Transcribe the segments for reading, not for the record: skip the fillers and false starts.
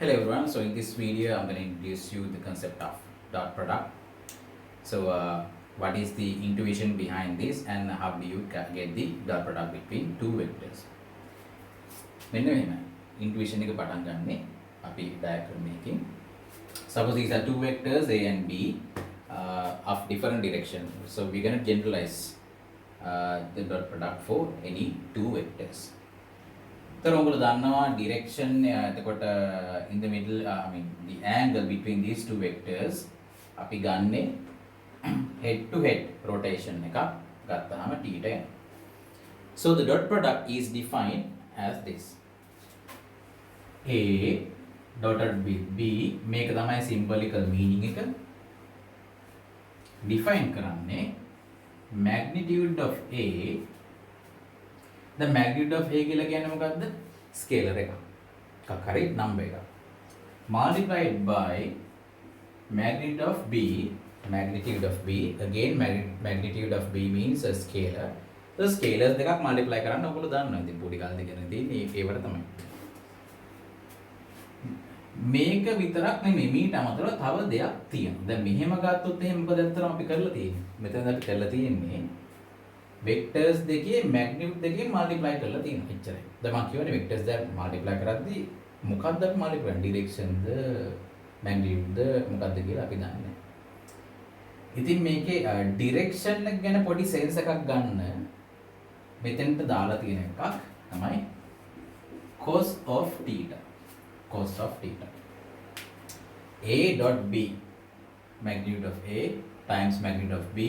Hello everyone. So in this video, I'm going to introduce you the concept of dot product. So what is the intuition behind this, and how do you get the dot product between two vectors? මෙන්න මෙහෙම intuition එක පටන් ගන්නෙ අපි diagram එකකින්. Suppose these are two vectors A and B of different direction. So we're going to generalize the dot product for any two vectors. तर ඔයගොල්ලෝ දන්නවා direction එතකොට in the middle I mean the angle between these two vectors අපි ගන්නෙ head to head rotation එකක් ගත්තාම θ එනවා. So the dot product is defined as this. A dotted with B මේක තමයි symbolical meaning එක. define කරන්නේ magnitude of A. The magnitude of A කියලා කියන්නේ මොකක්ද? Scalar එකක්. එකක් හරි number එකක්. Multiplied by magnitude of B. Magnitude of B. Again magnitude of B means a scalar. So scalars දෙකක් multiply කරන්න ඔයගොල්ලෝ දන්නවා. ඉතින් පොඩි කාලේ ඉගෙන තියෙන්නේ ඒවට තමයි. මේක විතරක් නෙමෙයි මීට අමතරව තව දෙයක් තියෙනවා. දැන් මෙහෙම ගත්තොත් එහෙනම් මොකද ඇත්තටම අපි කරලා තියෙන්නේ? මෙතන අපි කරලා තියෙන්නේ vectors දෙකේ magnitude දෙකේ multiply කරලා තියෙනවා. එච්චරයි. දැන් මම කියවනේ vectors දෙක multiply කරද්දී මොකක්ද අපි multiply කරන්නේ? direction ද magnitude ද මොකක්ද කියලා අපි දන්නේ නැහැ. ඉතින් මේකේ direction එක ගැන පොඩි sense එකක් ගන්න මෙතෙන්ට දාලා තියෙන එකක් තමයි cos of theta. Cos of theta. A dot B magnitude of A times magnitude of B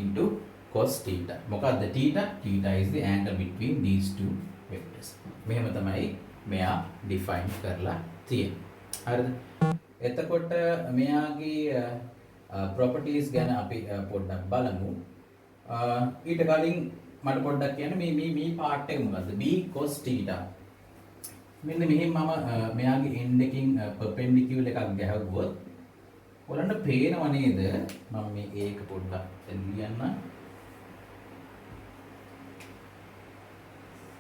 into cos theta. මොකක්ද theta? Theta is the angle between these two vectors. මෙහෙම තමයි මෙයා define කරලා තියෙන්නේ. හරිද? එතකොට මෙයාගේ properties ගැන අපි පොඩ්ඩක් බලමු. ඊට කලින් මට පොඩ්ඩක් කියන්න මේ part එක මොකද්ද? B cos theta. මෙන්න මෙහෙම මම මෙයාගේ end එකකින් perpendicular එකක් ගැහුවොත් ඔයගලන්ට පේනව නේද? මම මේ A එක පොඩ්ඩක් ලියන්න.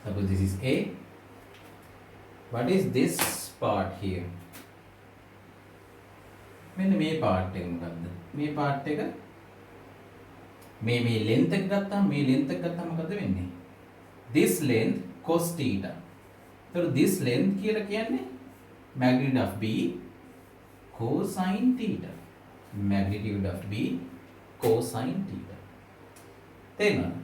Suppose this is A. What is this part here? මෙන්න මේ part එක මොකද්ද? මේ part එක මේ length එක ගත්තාම මේ length එක ගත්තාම මොකද වෙන්නේ? This length cos theta. So this length කියලා කියන්නේ magnitude of B cosine theta. Magnitude of B cosine theta. තේරෙනවද?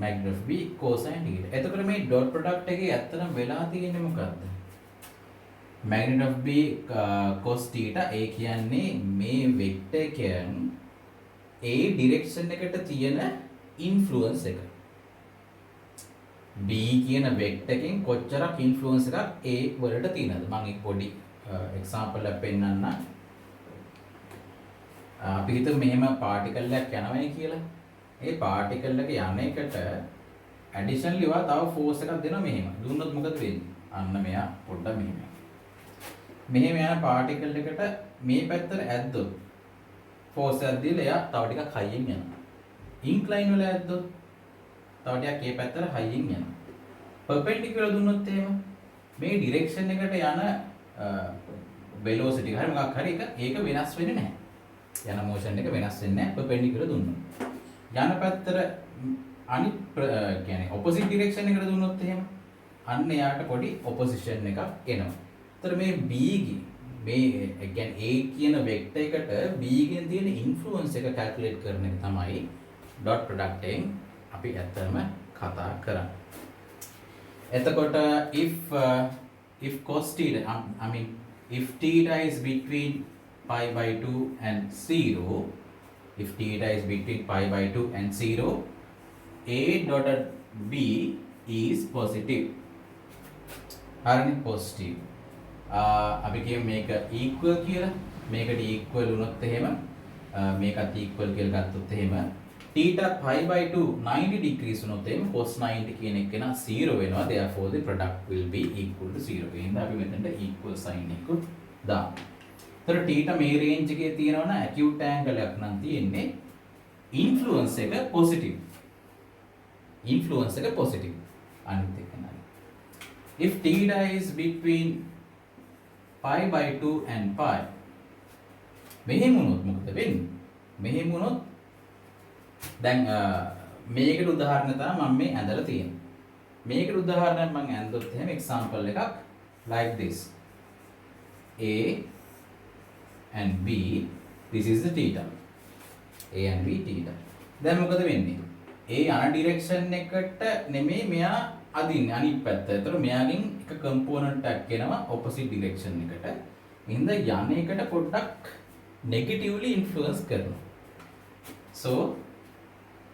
magnitude of B cosine theta. එතකොට මේ dot product එකේ ඇත්තටම වෙලා තියෙන්නේ මොකද්ද? magnitude of B cos theta ඒ කියන්නේ මේ vector එකෙන් A direction එකට තියෙන influence එක. B කියන vector එකෙන් කොච්චරක් influence එකක් A වලට තියෙනවද? මම එක පොඩි example එකක් පෙන්නන්න. අපි හිතමු මෙහෙම particle එකක් යනවායි කියලා. ඒ particle එක යන එකට additionally වා තව force එකක් දෙනවා මෙහෙම. දුන්නොත් මොකද වෙන්නේ? අන්න මෙයා පොඩ්ඩක් මෙහෙම. මෙහෙම යන particle එකට මේ පැත්තට ඇද්දොත් force එකක් දීලා එයා තව ටිකක් high-ින් යනවා. incline වල ඇද්දොත් තව ටිකක් මේ පැත්තට high-ින් යනවා. perpendicular දුන්නොත් එහෙම මේ direction එකට යන velocity හරි මොකක් හරි ඒක වෙනස් වෙන්නේ නැහැ. යන motion එක වෙනස් වෙන්නේ නැහැ perpendicular දුන්නොත්. යන පැත්තට අනිත් කියන්නේ opposite direction එකට දුන්නොත් එහෙම අන්න එයාට පොඩි opposition එකක් එනවා. ඒතර මේ B මේ කියන්නේ A කියන vector එකට B ගෙන් තියෙන influence එක calculate කරන එක තමයි dot product එකෙන් අපි ඇත්තම කතා කරන්නේ. එතකොට if cos theta I mean if theta is between pi by 2 and 0, if theta is between pi by 2 and 0, A dotted B is positive. හරිනේ positive. අපි කියමු මේක equal කියලා. මේකට equal වුණොත් එහෙම මේකත් equal කියලා ගත්තොත් එහෙම theta pi by 2 90 degrees වුණොත් එහෙම cos 90 කියන එක නා 0 වෙනවා. Therefore the product will be equal to 0. එහෙනම් අපි මෙතනට equal sign එක දාමු. ඒතර theta මේ range එකේ තියෙනවා නම් acute angle එකක් නම් තියෙන්නේ influence එක positive. Influence එක positive. අනිත් එක නයි. If theta is between pi by 2 and pi. මෙහෙම වුණොත් මොකද වෙන්නේ? මෙහෙම වුණොත් දැන් මේකට උදාහරණ තමයි මම මේ ඇඳලා තියෙන්නේ. මේකට උදාහරණයක් මම ඇඳුවොත් එහෙම example එකක් like this. A and B, this is the theta. A and B theta. දැන් මොකද වෙන්නේ? A යන ඩිරෙක්ෂන් එකට නෙමෙයි මෙයා අදින්නේ අනිත් පැත්ත. ඒතර මෙයාගෙන් එක කම්පෝනන්ට් එකක් එනවා ඔපොසිට් ඩිරෙක්ෂන් එකට. ඉතින් යන එකට පොඩ්ඩක් negatively influence කරනවා. So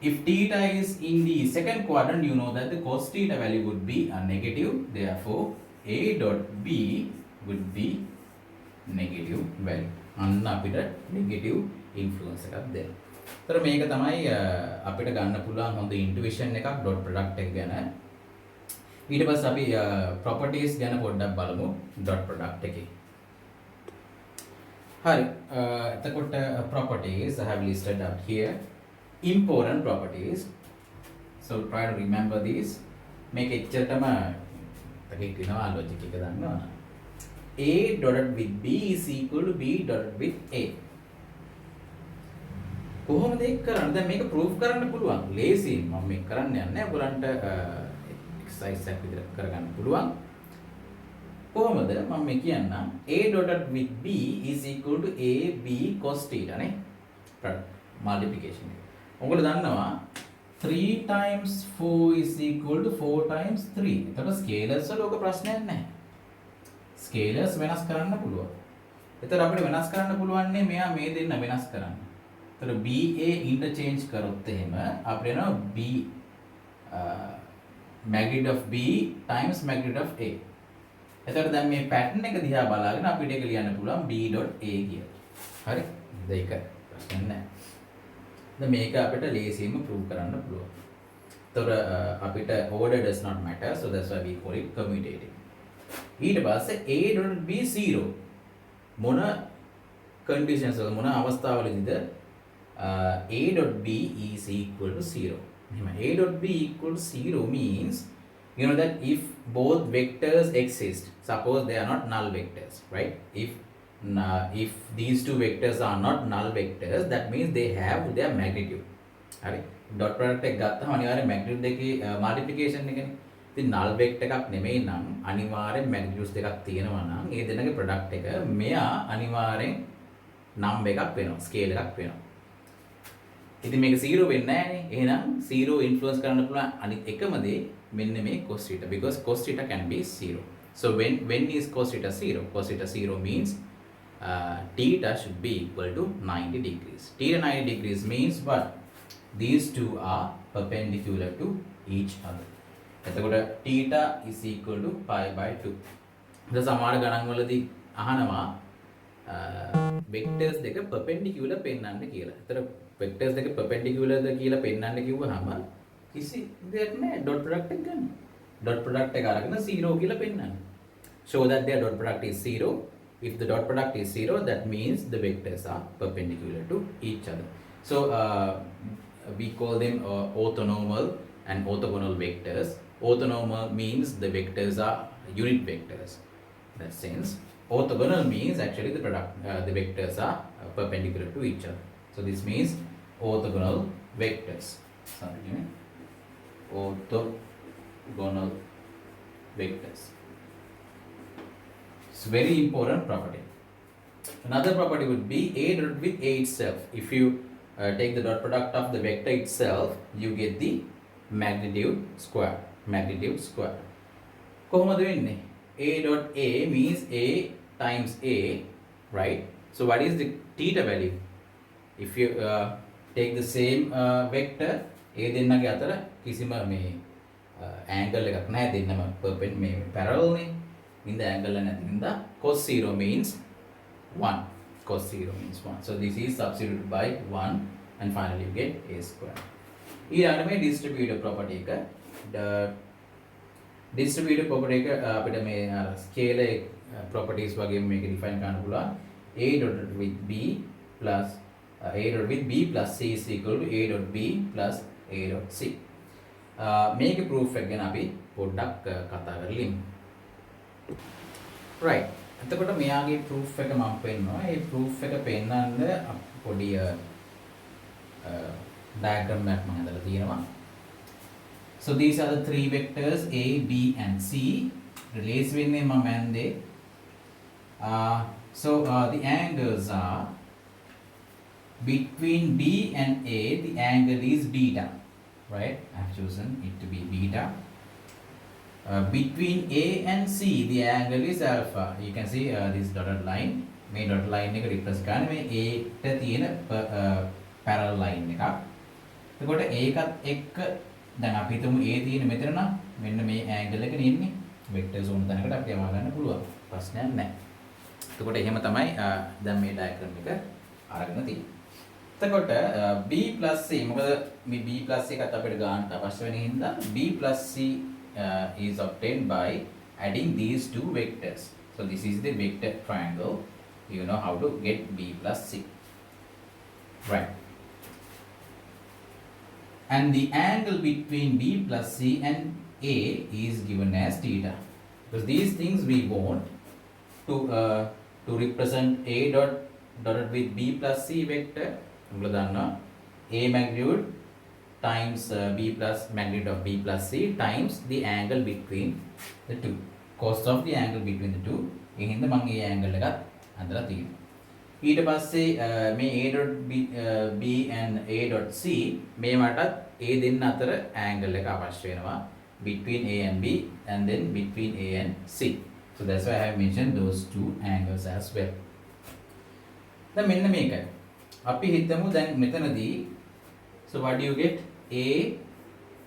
if theta is in the second quadrant, you know that the cos theta value would be a negative. Therefore, A dot B would be negative value. අන්න අපිට negative influence එකක් දෙනවා. ඒතර මේක තමයි අපිට ගන්න පුළුවන් හොඳ intuition එකක් dot product එක ගැන. ඊට පස්සේ අපි properties ගැන පොඩ්ඩක් බලමු dot product එකේ. Hi, එතකොට properties I have listed up here. Important properties. So try to remember these. Make එච්චරටම තකිනවා logic එක දන්නවා. A dotted with B is equal to B dotted with A. කොහොමද ඒක කරන්නේ? දැන් මේක proof කරන්න පුළුවන්. lazy මම මේක කරන්න යන්නේ. ඔයගලන්ට exercise එකක් විදිහට කරගන්න පුළුවන්. කොහොමද මම මේ කියන්නම් A dotted with B is equal to AB cos theta නේ multiplication එක. ඔයගොල්ලෝ දන්නවා 3 times 4 is equal to 4 times 3. එතකොට scalars වල ඔක ප්‍රශ්නයක් නැහැ. scalars වෙනස් කරන්න පුළුවන්. එතකොට අපිට වෙනස් කරන්න පුළුවන් මෙයා මේ දෙන්න වෙනස් කරන්න. එතකොට BA interchange කරොත් එහෙම අපිට එනවා B magnitude of B times magnitude of A. එතකොට දැන් මේ pattern එක දිහා බලාගෙන අපිට ඒක ලියන්න පුළුවන් B.A කියලා. හරි? දෙක ප්‍රශ්න නැහැ. දැන් මේක අපිට ලේසියෙන්ම prove කරන්න පුළුවන්. එතකොට අපිට order does not matter, so that's why we call it commutative. ඊට පස්සේ A dot B 0 මොන conditions වල මොන අවස්ථාවලදීද A dot B is equal to 0. එහෙනම් A dot B equal to 0 means you know that if both vectors exist, suppose they are not null vectors, right? If these two vectors are not null vectors, that means they have their magnitude. Right? Dot product එක ගත්තම අනිවාර්යෙන් magnitude දෙකේ multiplication එකනේ. ඉතින් null vector එකක් නෙමෙයි නම් අනිවාර්යෙන් magnitudes දෙකක් තියෙනවා නම් ඒ දෙන්නගේ product එක මෙයා අනිවාර්යෙන් number එකක් වෙනවා, scale එකක් වෙනවා. ඉතින් මේක 0 වෙන්නේ නැහැනේ. එහෙනම් 0 influence කරන්න පුළුවන් අනිත් එකම දේ මෙන්න මේ cos theta, because cos theta can be 0. So when is cos theta 0? Cos theta 0 means theta should be equal to 90 degrees. Theta 90 degrees means what? These two are perpendicular to each other. එතකොට theta is equal to pi by 2. දැන් සමහර ගණන් වලදී අහනවා vectors දෙක perpendicular පෙන්වන්න කියලා. ඒතර vectors දෙක perpendicular ද කියලා පෙන්වන්න කිව්වහම කිසි දෙයක් නැහැ dot product එක ගන්න. Dot product එක අරගෙන 0 කියලා පෙන්වන්න. Show that their dot product is 0. If the dot product is 0, that means the vectors are perpendicular to each other. So we call them orthonormal and orthogonal vectors. Orthonormal means the vectors are unit vectors. In that sense, orthogonal means actually the vectors are perpendicular to each other. So this means orthogonal vectors. Sorry, orthogonal vectors. It's very important property. Another property would be A dot with A itself. If you take the dot product of the vector itself, you get the magnitude square. Magnitude square. කොහොමද වෙන්නේ? A dot A means A times A, right? So what is the theta value? If you take the same vector, A දෙන්නගේ අතර කිසිම මේ angle එකක් නැහැ, දෙන්නම parallel නේ. In the angle and cos 0 means 1. Cos 0 means 1. So this is substituted by 1 and finally you get A square. ඊළඟ මේ distributive property එක distributive property එක අපිට මේ scalar properties වගේ මේක define කරන්න පුළුවන්. A dot with B plus A dot with B plus C is equal to A dot B plus A dot C. මේක proof එක ගැන අපි පොඩ්ඩක් කතා කරලිමු. Right. එතකොට මෙයාගේ proof එක මම පෙන්නනවා. ඒ proof එක පෙන්නන්න පොඩි diagram එකක් මම හදලා තියෙනවා. So these are the three vectors A, B and C. Release වෙන්නේ මම ඇන්දේ. So the angles are between B and A, the angle is beta, right? I've chosen it to be beta. Between A and C, the angle is alpha. You can see this dotted line. මේ dotted line එක represent කරන්නේ මේ A ට තියෙන parallel line එකක්. එතකොට ඒකත් එක්ක දැන් අපි හිතමු A තියෙන මෙතන නම් මෙන්න මේ angle එක නෙන්නේ. vector zone තැනකට අපි යවා ගන්න පුළුවන්. ප්‍රශ්නයක් නැහැ. එතකොට එහෙම තමයි දැන් මේ diagram එක අරගෙන තියෙන්නේ. එතකොට B plus C මොකද මේ B plus C එකත් අපිට ගන්න අවශ්‍ය වෙන හින්දා B plus C is obtained by adding these two vectors. So this is the vector triangle. You know how to get B plus C. Right. And the angle between B plus C and A is given as theta. Because these things we want to represent A dotted with B plus C vector. A magnitude times B plus magnitude of B plus C times the angle between the two. Cos of the angle between the two. එහෙනම් මම මේ angle එකත් අඳලා තියෙනවා. ඊට පස්සේ මේ A dot B and A dot C මේ මටත් A දෙන්න අතර angle එක අවශ්‍ය වෙනවා between A and B and then between A and C. So that's why I have mentioned those two angles as well. දැන් මෙන්න මේකයි. අපි හිතමු දැන් මෙතනදී so what do you get? A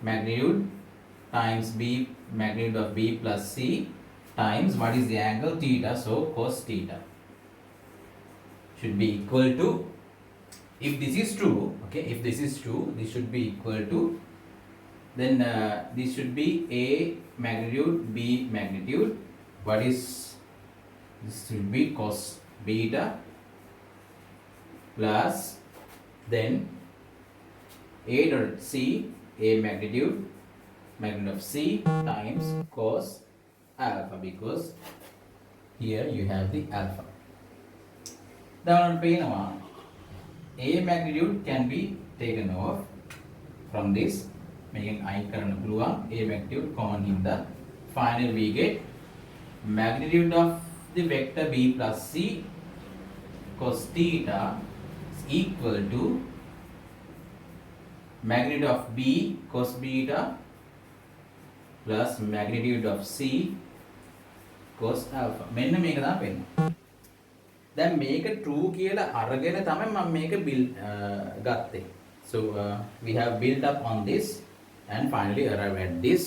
magnitude times B magnitude of B plus C times what is the angle? Theta. So cos theta should be equal to, if this is true, okay, if this is true, this should be equal to, then this should be A magnitude B magnitude. What is this? Should be cos beta plus then A dot C, A magnitude of C times cos alpha, because here you have the alpha. Then A magnitude can be taken off from this, making I current පුළුවන්. A magnitude common in the final we get magnitude of the vector B plus C cos theta is equal to magnitude of B cos beta plus magnitude of C cos alpha. මෙන්න මේක තමයි වෙන්නේ. දැන් මේක true කියලා අරගෙන තමයි මම මේක ගත්තේ. So we have built up on this and finally arrived at this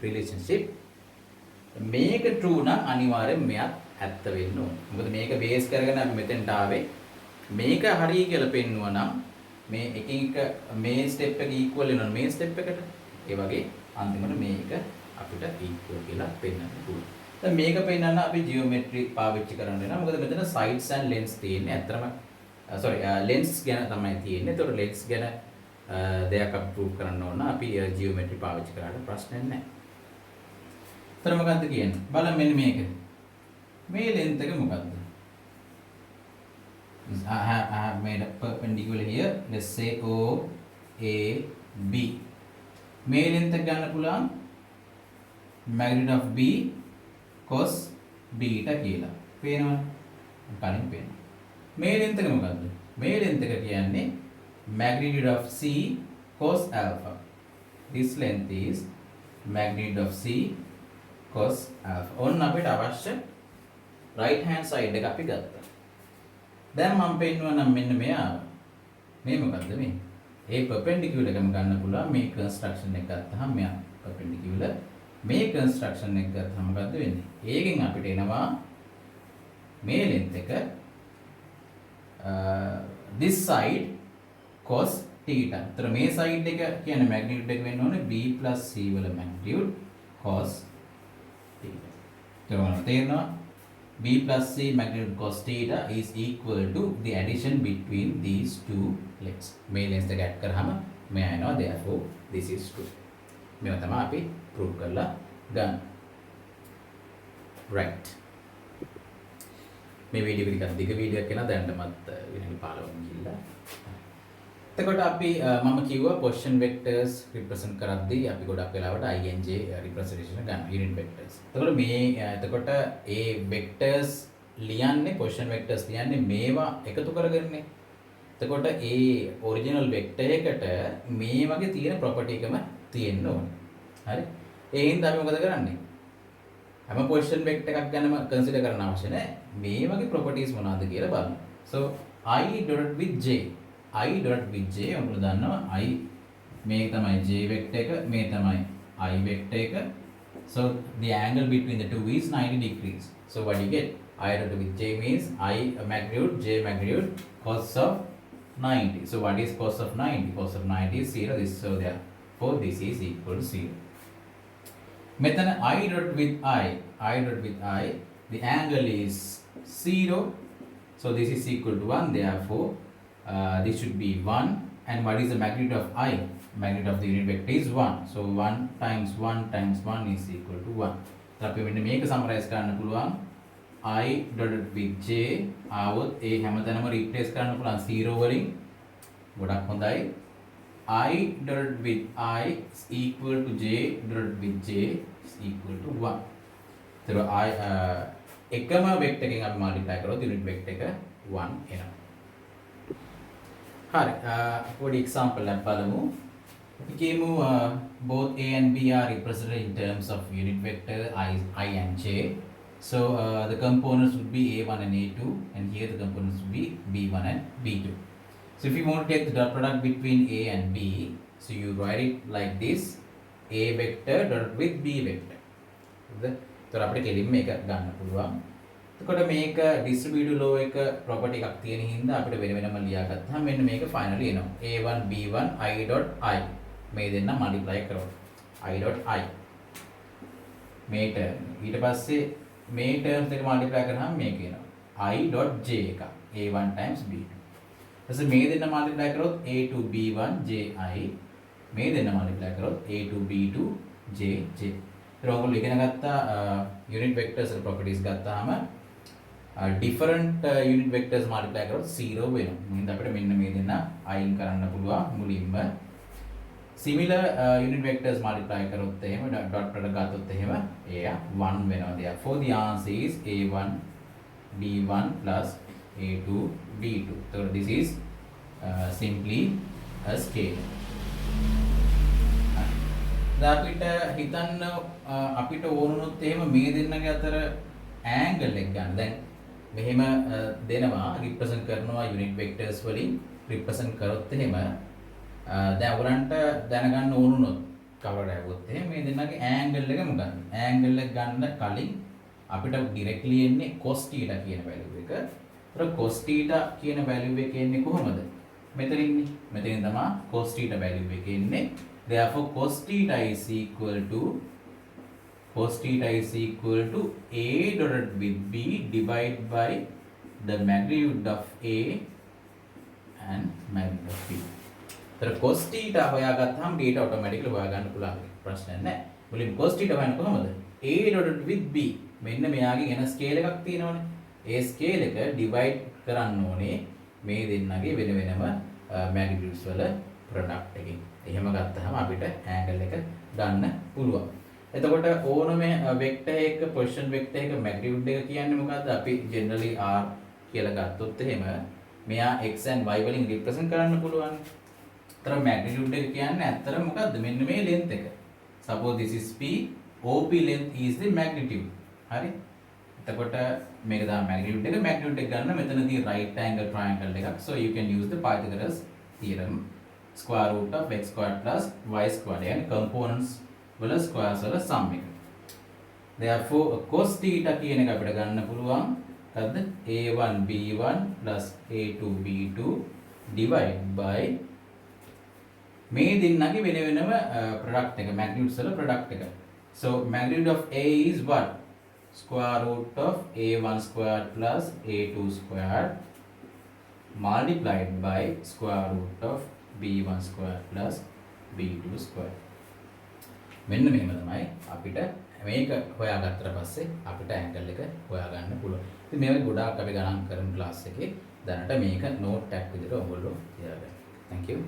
relationship. මේක true නම් අනිවාර්යෙන් මෙයත් ඇත්ත වෙන්න ඕන. මොකද මේක බේස් කරගෙන අපි මෙතෙන්ට ආවේ. මේක හරි කියලා පෙන්නුවා නම් මේ එකින් එක මේ ස්ටෙප් එක equal වෙනවා මේ ස්ටෙප් එකට. ඒ වගේ අන්තිමට මේක අපිට equal කියලා පෙන්වන්න පුළුවන්. දැන් මේක පෙන්වන්න අපි ජියොමෙට්‍රි පාවිච්චි කරන්න වෙනවා. මොකද මෙතන sides and lengths තියෙන්නේ. අතරම lengths ගැන තමයි තියෙන්නේ. ඒතකොට lengths ගැන දෙයක් අපි prove කරන්න ඕන. අපි ජියොමෙට්‍රි පාවිච්චි කරාට ප්‍රශ්නයක් නැහැ. එතන මොකද්ද කියන්නේ? බලන්න මෙන්න මේක. මේ length එක මොකද්ද? I have made a perpendicular here. Let's say O A B. මේ length එක ගන්න පුළුවන් magnitude of B cos beta කියලා. පේනවනේ? කලින් පේනවා. මේ length එක මොකද්ද? මේ length එක කියන්නේ magnitude of C cos alpha. This length is magnitude of C cos alpha. ඔන්න අපිට අවශ්‍ය right hand side එක අපි ගත්තා. දැන් මම පෙන්වනවා නම් මෙන්න මෙයා. මේ මොකද්ද මේ? ඒ perpendicular එකම ගන්න පුළුවන්. මේ construction එක ගත්තාම මෙයා perpendicular. මේ construction එක ගත්තාම මොකද්ද වෙන්නේ? ඒකෙන් අපිට එනවා මේ length එක this side cos theta. ඒතර මේ side එක කියන්නේ magnitude එක වෙන්න ඕනේ B plus C වල magnitude cos theta. තේරෙනවද? B plus C magnitude cos theta is equal to the addition between these two lengths. මේ lengths දෙක add කරාම මෙයා එනවා. Therefore this is true. මේව තමයි අපි prove කරලා ගන්න. Right. මේ වීඩියෝ එක ටිකක් දිග වීඩියෝ එකක් වෙනවා දැනටමත් විනාඩි 15ක් ගිහිල්ලා. එතකොට අපි මම කිව්වා position vectors represent කරද්දී අපි ගොඩක් වෙලාවට ing representation ගන්න unit vectors. එතකොට ඒ vectors ලියන්නේ position vectors ලියන්නේ මේවා එකතු කරගන්නේ. එතකොට ඒ original vector එකට මේ වගේ තියෙන property එකම තියෙන්න ඕනේ. හරි? ඒ හින්දා අපි මොකද කරන්නේ? හැම position vector එකක් ගැනම consider කරන්න අවශ්‍ය නැහැ. මේ වගේ properties මොනවද කියලා බලන්න. So I dotted with j. I dotted with j ඔයාලා දන්නවා I මේක තමයි j vector එක, මේ තමයි I vector එක. So the angle between the two is 90 degrees. So what do you get? I dotted with j means I magnitude, j magnitude, cos of 90. So what is cos of 90? Cos of 90 is 0. So therefore this is equal to 0. Method I dot with I, the angle is 0. So this is equal to 1. Therefore this should be 1. And what is the magnitude of I? Magnitude of the unit vector is 1. So 1 times 1 times 1 is equal to 1. So අපි මෙන්න මේක summarise කරන්න පුළුවන්. I dotted with j ආවොත් ඒ හැමතැනම replace කරන්න පුළුවන් 0 වලින්. ගොඩක් හොඳයි. I dotted with I is equal to j dotted with j is equal to 1. So I එකම vector එකෙන් අපි multiply කරොත් unit vector එක 1 එනවා. හරි. පොඩි example එකක් බලමු. අපි කියමු both a and b are represented in terms of unit vector I and j. So the components would be a1 and a2, and here the components would be b1 and b2. So if you want to take the dot product between a and b, so you write it like this: a vector dot with b vector. So අපිට කෙලින්ම මේක ගන්න පුළුවන්. එතකොට මේක distributive law එක property එකක් තියෙන හින්දා අපිට වෙන වෙනම ලියාගත්තාම මෙන්න මේක finally එනවා. a1 b1 I dot I. මේ දෙන්න multiply කරොත් I dot I. මේ term ඊට පස්සේ මේ terms එක multiply කරාම මේක එනවා. I dot j එක a1 times b2. ඊට මේ දෙන්න multiply කරොත් a2 b1 ji. මේ දෙන්න multiply කරොත් a2 b2 j. ඒතර ඔයගොල්ලෝ ඉගෙන ගත්ත unit vectors වල properties ගත්තාම different unit vectors multiply කරොත් 0 වෙනවා. මොකද අපිට මෙන්න මේ දෙන්න අයින් කරන්න පුළුවන් මුලින්ම. Similar unit vectors multiply කරොත් එහෙම dot product ගත්තොත් එහෙම එය 1 වෙනවා. Therefore the answer is a1 b1 plus a2 b2. So this is simply a scalar. අපිට හිතන්න අපිට ඕනොත් එහෙම මේ දෙන්නගේ අතර angle එක ගන්න. දැන් මෙහෙම දෙනවා represent කරනවා unit vectors වලින් represent කරොත් එහෙම දැන් ඔයගලන්ට දැනගන්න ඕනුනොත් කවර හැවුවොත් එහෙම මේ දෙන්නගේ angle එක මොකක්ද? angle එක ගන්න කලින් අපිට directly එන්නේ cos theta කියන value එක. ඒතර cos theta කියන value එක එන්නේ කොහොමද? මෙතන ඉන්නේ. මෙතනින් තමයි cos theta value එක එන්නේ. Therefore cos theta is equal to a dotted with b divided by the magnitude of a and magnitude of b. तर cos theta හොයාගත්තාම theta automatically හොයාගන්න පුළුවන් ප්‍රශ්නයක් නැහැ. මුලින් cos theta හොයන්න කොහමද? a dotted with b. මෙන්න මෙයාගේ එන ස්කේල් එකක් තියෙනවනේ. ඒ ස්කේල් එක divide කරන්න ඕනේ මේ දෙන්නගේ වෙන වෙනම magnitudes වල product එකකින්. එහෙම ගත්තාම අපිට angle එක ගන්න පුළුවන්. එතකොට ඕනම vector එක position vector එක magnitude එක කියන්නේ මොකද්ද? අපි generally r කියලා ගත්තොත් එහෙම මෙයා x and y වලින් represent කරන්න පුළුවන්. तर magnitude එක කියන්නේ ඇත්තටම මොකද්ද? මෙන්න මේ length එක. Suppose this is p, OP length is the magnitude. හරි? එතකොට මේක තමයි magnitude එක ගන්න මෙතනදී right angle triangle එකක්. So you can use the Pythagoras theorem. Square root of x squared plus y squared and components වල squares වල sum එක. Therefore cos theta කියන එක අපිට ගන්න පුළුවන්. හරිද? a1 b1 plus a2 b2 divide by මේ දෙන්නගේ වෙන වෙනම product එක magnitudes වල product එක. So magnitude of a is what? Square root of a1 squared plus a2 squared multiplied by square root of b1 squared plus b2 squared. මෙන්න මෙහෙම තමයි අපිට මේක හොයාගත්තට පස්සේ අපිට ඇන්ගල් එක හොයාගන්න පුළුවන්. ඉතින් මේක ගොඩාක් අපි ගණන් කරමු ක්ලාස් එකේ. දැනට මේක නෝට් එකක් විදිහට ඔයගොල්ලෝ තියාගන්න. Thank you.